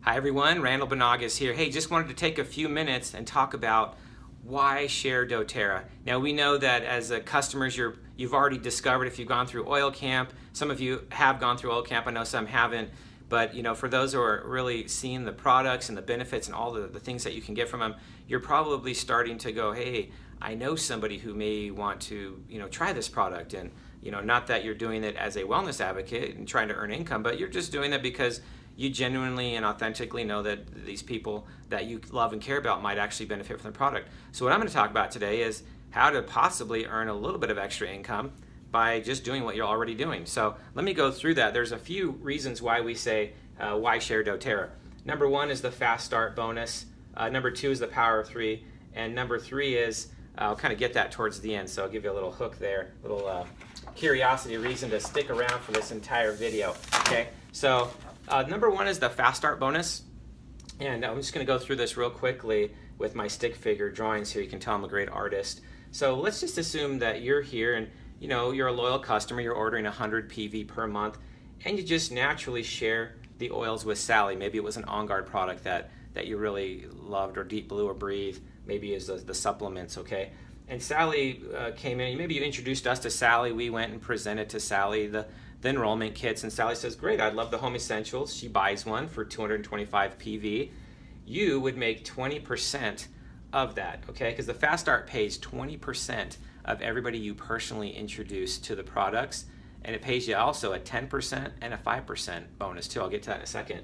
Hi everyone, Randall Banagas here. Hey, just wanted to take a few minutes and talk about why Share Doterra. Now we know that as customers you've already discovered if you've gone through Oil Camp. Some of you have gone through Oil Camp, I know some haven't, but for those who are really seeing the products and the benefits and all the things that you can get from them, you're probably starting to go, hey, I know somebody who may want to try this product. And not that you're doing it as a wellness advocate and trying to earn income, but you're just doing it because you genuinely and authentically know that these people that you love and care about might actually benefit from the product. So what I'm going to talk about today is how to possibly earn a little bit of extra income by just doing what you're already doing. So let me go through that. There's a few reasons why we say why Share Doterra. Number one is the fast start bonus. Number two is the power of three. And number three is, I'll kind of get that towards the end, so I'll give you a little hook there, a little curiosity reason to stick around for this entire video. Okay, so number one is the fast start bonus, and I'm just going to go through this real quickly with my stick figure drawings here. You can tell I'm a great artist. So let's just assume that you're here and you're a loyal customer, you're ordering 100 PV per month, and you just naturally share the oils with Sally. Maybe it was an On Guard product that you really loved, or Deep Blue or Breathe, maybe is the supplements, okay? And Sally came in, maybe you introduced us to Sally, we went and presented to Sally the enrollment kits, and Sally says, great, I'd love the Home Essentials. She buys one for 225 PV. You would make 20% of that, okay? Because the Fast Start pays 20% of everybody you personally introduce to the products, and it pays you also a 10% and a 5% bonus too. I'll get to that in a second.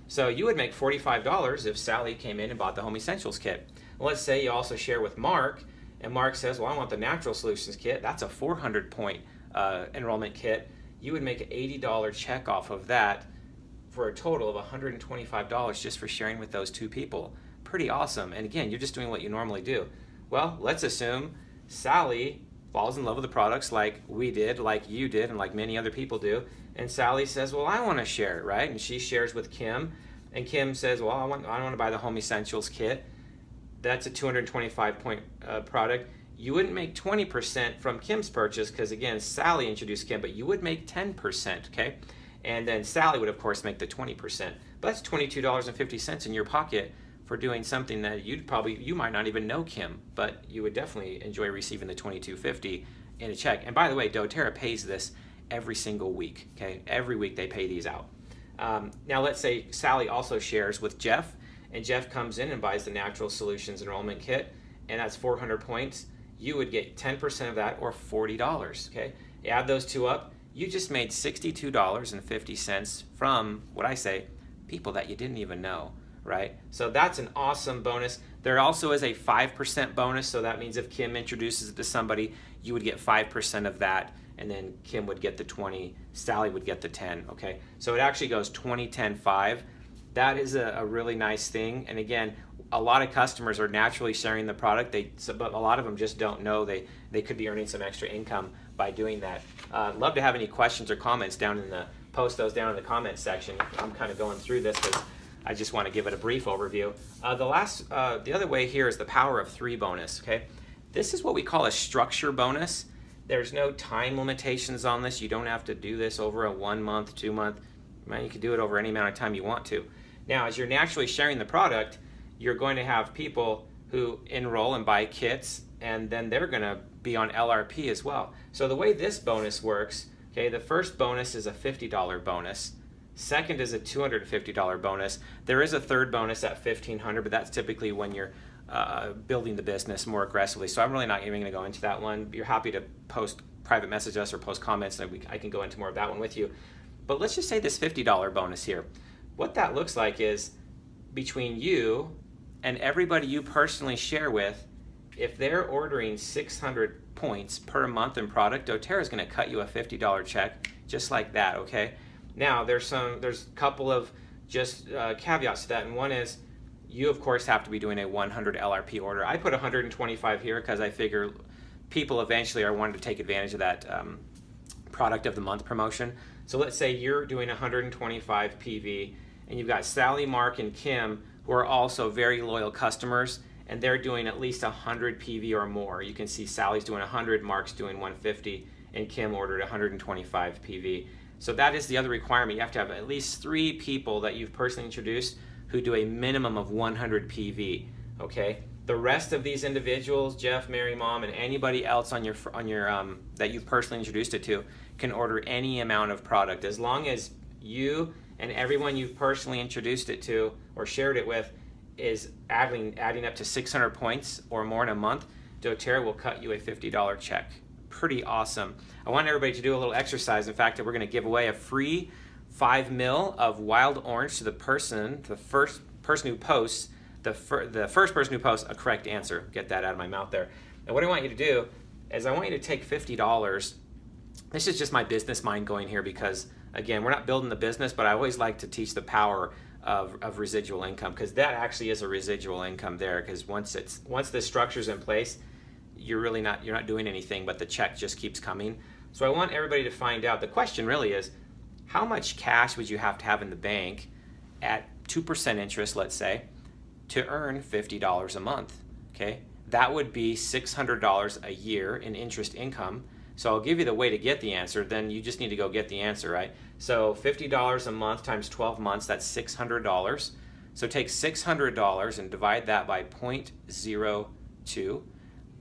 So you would make $45 if Sally came in and bought the Home Essentials kit. Well, let's say you also share with Mark, and Mark says, well, I want the Natural Solutions kit. That's a 400-point enrollment kit. You would make an $80 check off of that for a total of $125 just for sharing with those two people. Pretty awesome. And again, you're just doing what you normally do. Well, let's assume Sally falls in love with the products like we did, like you did, and like many other people do. And Sally says, well, I want to share it, right? And she shares with Kim. And Kim says, well, I want to buy the Home Essentials kit. That's a 225-point product. You wouldn't make 20% from Kim's purchase because, again, Sally introduced Kim, but you would make 10%, okay? And then Sally would, of course, make the 20%. But that's $22.50 in your pocket for doing something that you might not even know Kim, but you would definitely enjoy receiving the $22.50 in a check. And by the way, doTERRA pays this every single week, okay? Every week they pay these out. Now let's say Sally also shares with Jeff, and Jeff comes in and buys the Natural Solutions Enrollment Kit, and that's 400 points. You would get 10% of that, or $40, okay? You add those two up, you just made $62.50 from, what I say, people that you didn't even know, right? So that's an awesome bonus. There also is a 5% bonus, so that means if Kim introduces it to somebody, you would get 5% of that, and then Kim would get the 20, Sally would get the 10, okay? So it actually goes 20, 10, 5. That is a really nice thing, and again, a lot of customers are naturally sharing the product, but a lot of them just don't know they could be earning some extra income by doing that. Love to have any questions or comments post those down in the comments section. I'm kind of going through this because I just want to give it a brief overview. The other way here is the power of 3 bonus, okay? This is what we call a structure bonus. There's no time limitations on this. You don't have to do this over a 1 month, 2 month. Man, you can do it over any amount of time you want to. Now, as you're naturally sharing the product, you're going to have people who enroll and buy kits, and then they're going to be on LRP as well. So the way this bonus works, okay, the first bonus is a $50 bonus. Second is a $250 bonus. There is a third bonus at $1,500, but that's typically when you're building the business more aggressively. So I'm really not even going to go into that one. You're happy to private message us or post comments, and I can go into more of that one with you. But let's just say this $50 bonus here. What that looks like is between you and everybody you personally share with, if they're ordering 600 points per month in product, doTERRA is going to cut you a $50 check just like that, okay? Now, there's a couple of just caveats to that, and one is you, of course, have to be doing a 100 LRP order. I put 125 here because I figure people eventually are wanting to take advantage of that product of the month promotion. So let's say you're doing 125 PV, and you've got Sally, Mark, and Kim, who are also very loyal customers, and they're doing at least 100 PV or more. You can see Sally's doing 100, Mark's doing 150, and Kim ordered 125 PV. So that is the other requirement. You have to have at least 3 people that you've personally introduced who do a minimum of 100 PV. Okay. The rest of these individuals, Jeff, Mary, Mom, and anybody else on your that you've personally introduced it to, can order any amount of product as long as you and everyone you've personally introduced it to or shared it with is adding up to 600 points or more in a month. doTERRA will cut you a $50 check. Pretty awesome. I want everybody to do a little exercise. In fact, we're going to give away a free 5 ml of wild orange to the first person who posts the first person who posts a correct answer. Get that out of my mouth there. And what I want you to do is I want you to take $50. This is just my business mind going here because, again, we're not building the business, but I always like to teach the power of residual income, because that actually is a residual income there, because once this structure's in place, you're not doing anything, but the check just keeps coming. So I want everybody to find out. The question really is, how much cash would you have to have in the bank at 2% interest, let's say, to earn $50 a month? Okay, that would be $600 a year in interest income. So I'll give you the way to get the answer, then you just need to go get the answer, right? So $50 a month times 12 months, that's $600. So take $600 and divide that by 0.02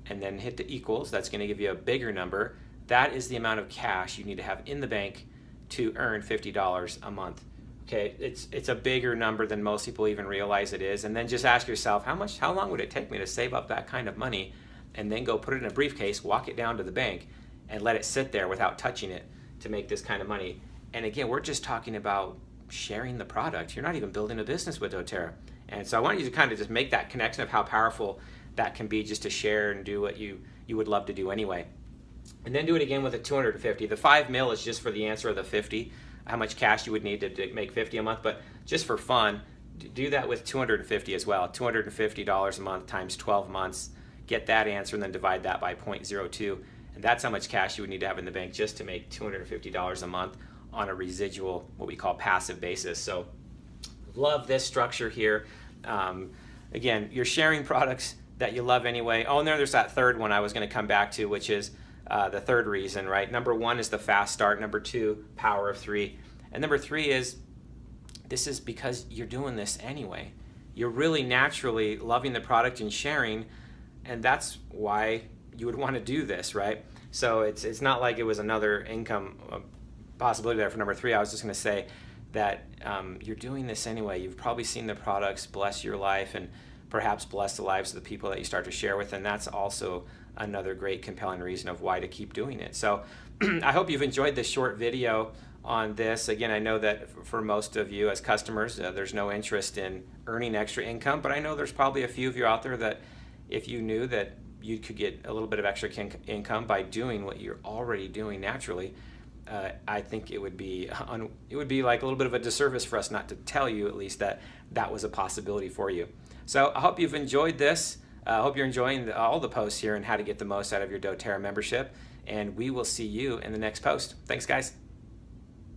and then hit the equals. That's going to give you a bigger number. That is the amount of cash you need to have in the bank to earn $50 a month. Okay, it's a bigger number than most people even realize it is. And then just ask yourself, how long would it take me to save up that kind of money, and then go put it in a briefcase, walk it down to the bank, and let it sit there without touching it to make this kind of money. And again, we're just talking about sharing the product. You're not even building a business with doTERRA. And so I want you to kind of just make that connection of how powerful that can be, just to share and do what you would love to do anyway. And then do it again with a 250. The 5 mil is just for the answer of the 50, how much cash you would need to make 50 a month. But just for fun, do that with 250 as well. $250 a month times 12 months. Get that answer and then divide that by 0.02. And that's how much cash you would need to have in the bank just to make $250 a month on a residual, what we call passive basis. So love this structure here. Again, you're sharing products that you love anyway. Oh, and there's that third one I was going to come back to, which is the third reason, right? Number 1 is the fast start. Number 2, power of 3. And number 3 is, this is because you're doing this anyway. You're really naturally loving the product and sharing, and that's why you would want to do this, right? So it's not like it was another income possibility there for number 3. I was just going to say that you're doing this anyway. You've probably seen the products bless your life and perhaps bless the lives of the people that you start to share with, and that's also another great compelling reason of why to keep doing it. So I hope you've enjoyed this short video on this. Again, I know that for most of you as customers, there's no interest in earning extra income, but I know there's probably a few of you out there that if you knew that you could get a little bit of extra income by doing what you're already doing naturally, I think it would be like a little bit of a disservice for us not to tell you at least that that was a possibility for you. So I hope you've enjoyed this. I hope you're enjoying all the posts here and how to get the most out of your doTERRA membership, and we will see you in the next post. Thanks, guys.